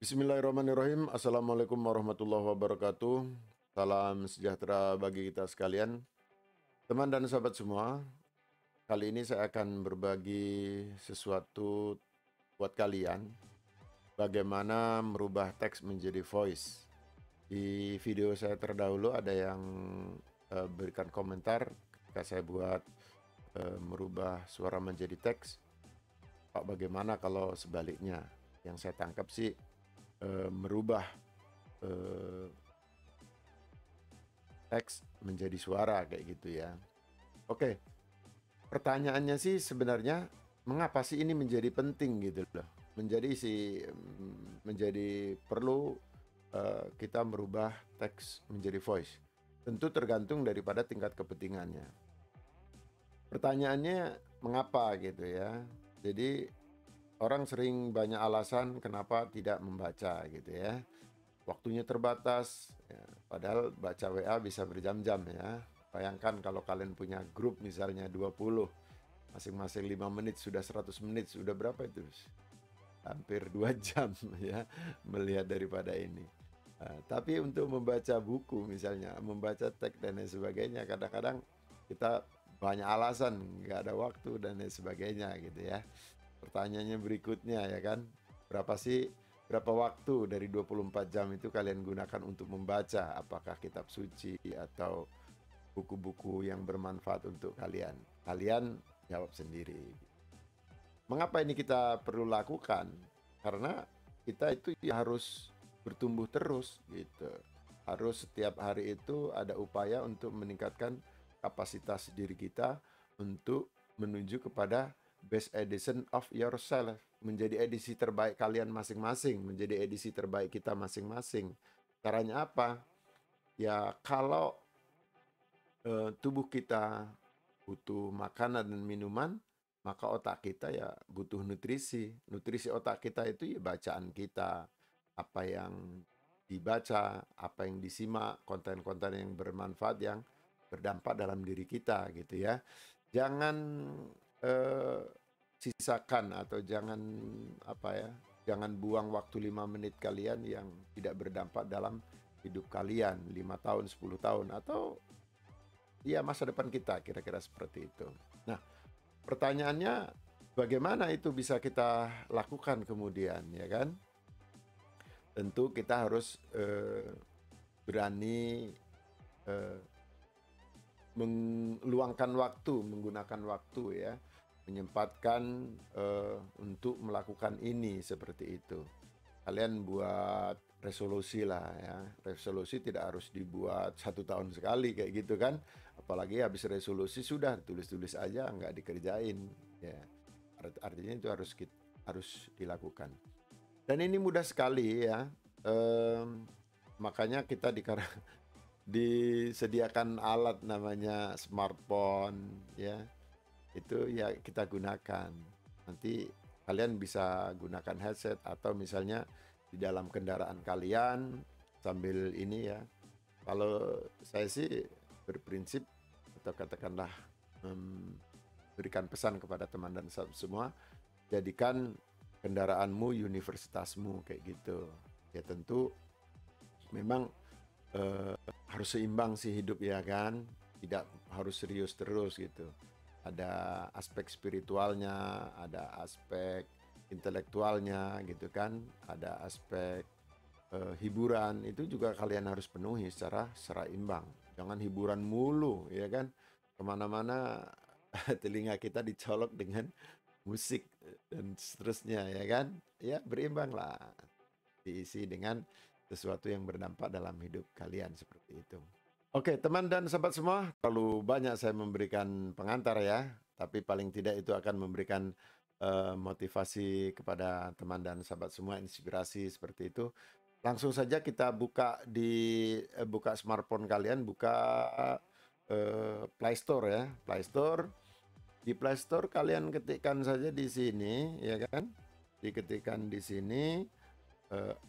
Bismillahirrahmanirrahim. Assalamualaikum warahmatullahi wabarakatuh. Salam sejahtera bagi kita sekalian. Teman dan sahabat semua, kali ini saya akan berbagi sesuatu buat kalian. Bagaimana merubah teks menjadi voice. Di video saya terdahulu ada yang berikan komentar ketika saya buat merubah suara menjadi teks. Pak, bagaimana kalau sebaliknya? Yang saya tangkap sih merubah teks menjadi suara kayak gitu ya. Oke, pertanyaannya sih sebenarnya mengapa sih ini menjadi penting gitu loh. Menjadi perlu kita merubah teks menjadi voice. Tentu tergantung daripada tingkat kepentingannya. Pertanyaannya mengapa gitu ya. Jadi orang sering banyak alasan kenapa tidak membaca gitu ya. Waktunya terbatas, ya, padahal baca WA bisa berjam-jam ya. Bayangkan kalau kalian punya grup misalnya 20, masing-masing 5 menit, sudah 100 menit, sudah berapa itu? Hampir 2 jam ya melihat daripada ini. Tapi untuk membaca buku misalnya, membaca teks dan lain sebagainya, kadang-kadang kita banyak alasan, nggak ada waktu dan lain sebagainya gitu ya. Pertanyaannya berikutnya ya kan, berapa waktu dari 24 jam itu kalian gunakan untuk membaca? Apakah kitab suci atau buku-buku yang bermanfaat untuk kalian? Kalian jawab sendiri. Mengapa ini kita perlu lakukan? Karena kita itu ya harus bertumbuh terus gitu. Harus setiap hari itu ada upaya untuk meningkatkan kapasitas diri kita untuk menuju kepada best edition of yourself, menjadi edisi terbaik kalian masing-masing, menjadi edisi terbaik kita masing-masing. Caranya apa? Ya kalau tubuh kita butuh makanan dan minuman, maka otak kita ya butuh nutrisi. Nutrisi otak kita itu ya bacaan kita, apa yang dibaca, apa yang disimak, konten-konten yang bermanfaat yang berdampak dalam diri kita gitu ya. Jangan sisakan atau jangan apa ya, jangan buang waktu 5 menit kalian yang tidak berdampak dalam hidup kalian 5 tahun, 10 tahun atau ya masa depan kita, kira-kira seperti itu. Nah, pertanyaannya bagaimana itu bisa kita lakukan kemudian ya kan? Tentu kita harus berani meluangkan waktu, menggunakan waktu ya, menyempatkan untuk melakukan ini seperti itu. Kalian buat resolusi lah ya. Resolusi tidak harus dibuat 1 tahun sekali kayak gitu kan. Apalagi habis resolusi sudah tulis-tulis aja nggak dikerjain ya. Artinya itu harus dilakukan. Dan ini mudah sekali ya. Makanya kita disediakan alat namanya smartphone ya. Itu ya kita gunakan. Nanti kalian bisa gunakan headset atau misalnya di dalam kendaraan kalian sambil ini ya. Kalau saya sih berprinsip atau katakanlah berikan pesan kepada teman dan sahabat semua, jadikan kendaraanmu universitasmu kayak gitu. Ya tentu memang harus seimbang sih hidup ya kan, tidak harus serius terus gitu. Ada aspek spiritualnya, ada aspek intelektualnya gitu kan, ada aspek hiburan, itu juga kalian harus penuhi secara imbang. Jangan hiburan mulu ya kan, kemana-mana telinga kita dicolok dengan musik dan seterusnya ya kan. Ya berimbang lah, diisi dengan sesuatu yang berdampak dalam hidup kalian seperti itu. Oke, teman dan sahabat semua, terlalu banyak saya memberikan pengantar ya, tapi paling tidak itu akan memberikan motivasi kepada teman dan sahabat semua, inspirasi seperti itu. Langsung saja kita buka smartphone kalian, buka Play Store ya, Play Store. Di Play Store kalian ketikkan saja di sini, ya kan? Diketikkan di sini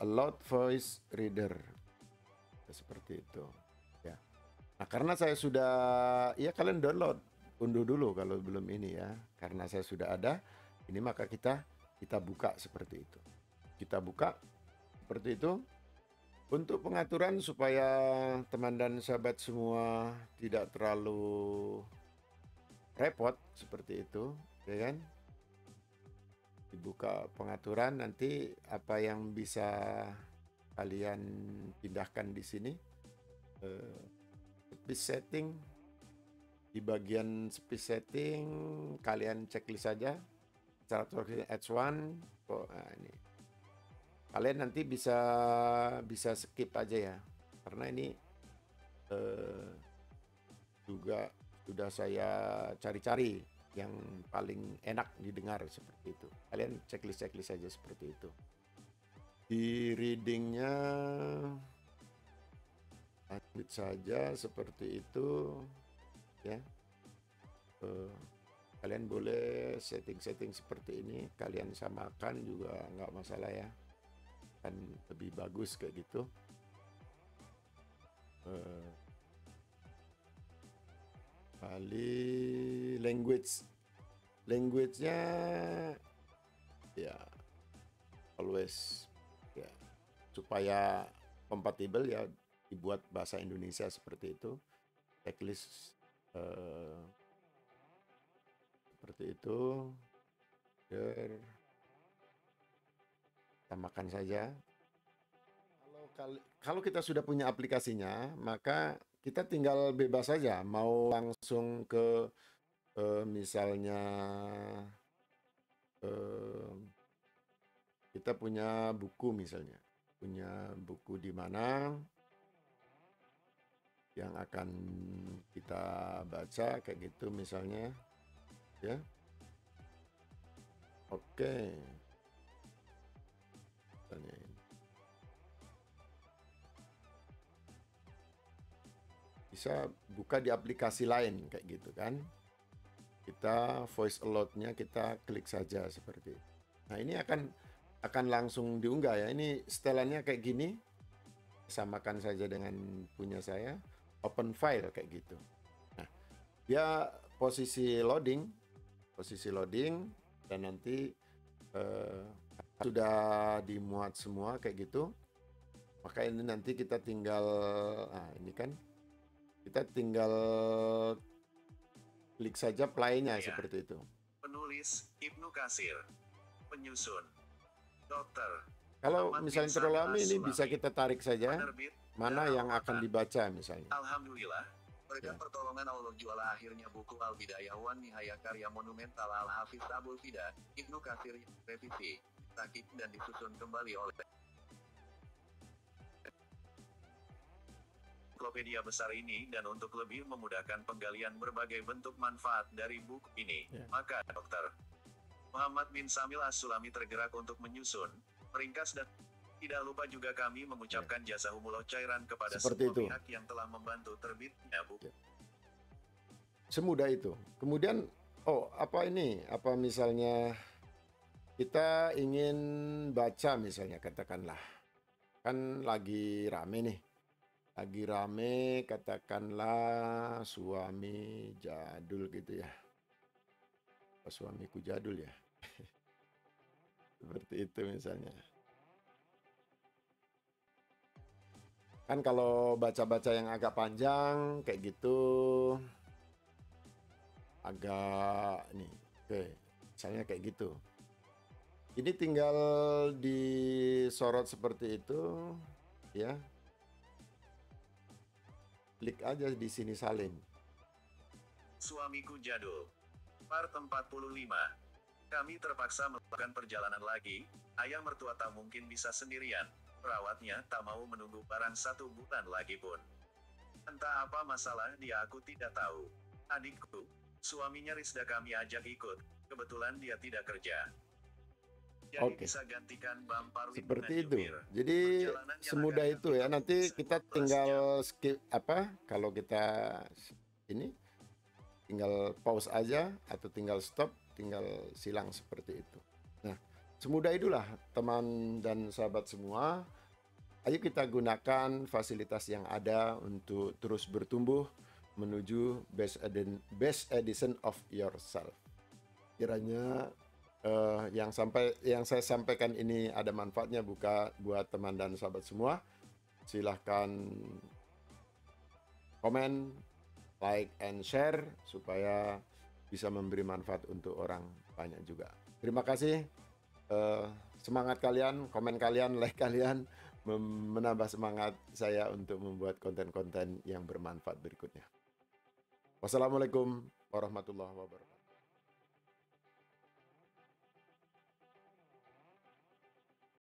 Allowed Voice Reader, seperti itu. Ya. Nah, karena saya sudah, ya kalian download, unduh dulu kalau belum ini ya. Karena saya sudah ada, ini maka kita buka seperti itu. Kita buka, seperti itu. Untuk pengaturan supaya teman dan sahabat semua tidak terlalu repot seperti itu, ya kan? Dibuka pengaturan, nanti apa yang bisa kalian pindahkan di sini. Speed setting, di bagian speed setting kalian checklist saja 100 H1. Nah, ini kalian nanti bisa skip aja ya, karena ini juga sudah saya cari-cari yang paling enak didengar seperti itu. Kalian checklist saja seperti itu. Di readingnya lanjut saja seperti itu ya. Kalian boleh setting seperti ini, kalian samakan juga nggak masalah ya, kan lebih bagus kayak gitu. Kali language-nya ya always ya, supaya kompatibel ya, dibuat bahasa Indonesia seperti itu. Checklist seperti itu. Tambahkan saja. Kalau kita sudah punya aplikasinya, maka kita tinggal bebas saja mau langsung ke misalnya kita punya buku misalnya, punya buku di mana yang akan kita baca kayak gitu misalnya ya. Oke. Bisa buka di aplikasi lain kayak gitu kan. Kita voice alert-nya kita klik saja seperti itu. Nah, ini akan langsung diunggah ya. Ini setelannya kayak gini. Samakan saja dengan punya saya. Open file kayak gitu. Nah, dia posisi loading dan nanti sudah dimuat semua kayak gitu. Maka ini nanti kita tinggal ini kan kita tinggal klik saja play-nya ya, seperti itu. Penulis Ibnu Katsir, penyusun Dr. Kalau misalnya terlalu lama ini bisa kita tarik saja mana yang akan dibaca misalnya. Alhamdulillah, berkat pertolongan Allah jualah akhirnya buku Al-Bidayah wan Nihayah karya monumental Al-Hafiz Abul Fida, Ibnu Katsir revisi, sakit dan disusun kembali oleh ensiklopedia besar ini, dan untuk lebih memudahkan penggalian berbagai bentuk manfaat dari buku ini, maka Dr. Muhammad bin Samil As-Sulami tergerak untuk menyusun, meringkas dan tidak lupa juga kami mengucapkan jazahumullah khairan kepada semua pihak yang telah membantu terbitnya buku. Semudah itu. Kemudian apa misalnya kita ingin baca misalnya, katakanlah kan lagi rame katakanlah suami jadul gitu ya. Suamiku jadul ya. Seperti itu misalnya. Kan kalau baca-baca yang agak panjang kayak gitu agak nih. Oke, misalnya kayak gitu. Ini tinggal disorot seperti itu ya. Klik aja di sini salin. Suamiku jadul. Part 45. Kami terpaksa melakukan perjalanan lagi. Ayah mertua tak mungkin bisa sendirian. Perawatnya tak mau menunggu barang 1 bulan lagi pun. Entah apa masalah dia, aku tidak tahu. Adikku, suaminya Rizda, kami ajak ikut. Kebetulan dia tidak kerja. Jadi bisa gantikan Bang Parwi seperti itu. Jadi semudah itu ya. Nanti kita tinggal skip kalau kita ini tinggal pause aja atau tinggal stop, tinggal silang seperti itu. Nah, semudah itulah teman dan sahabat semua. Ayo kita gunakan fasilitas yang ada untuk terus bertumbuh menuju best edition of yourself. Kiranya yang saya sampaikan ini ada manfaatnya buat teman dan sahabat semua. Silahkan komen, like, and share supaya bisa memberi manfaat untuk orang banyak juga. Terima kasih. Semangat kalian, komen kalian, like kalian menambah semangat saya untuk membuat konten-konten yang bermanfaat berikutnya. Wassalamualaikum warahmatullahi wabarakatuh.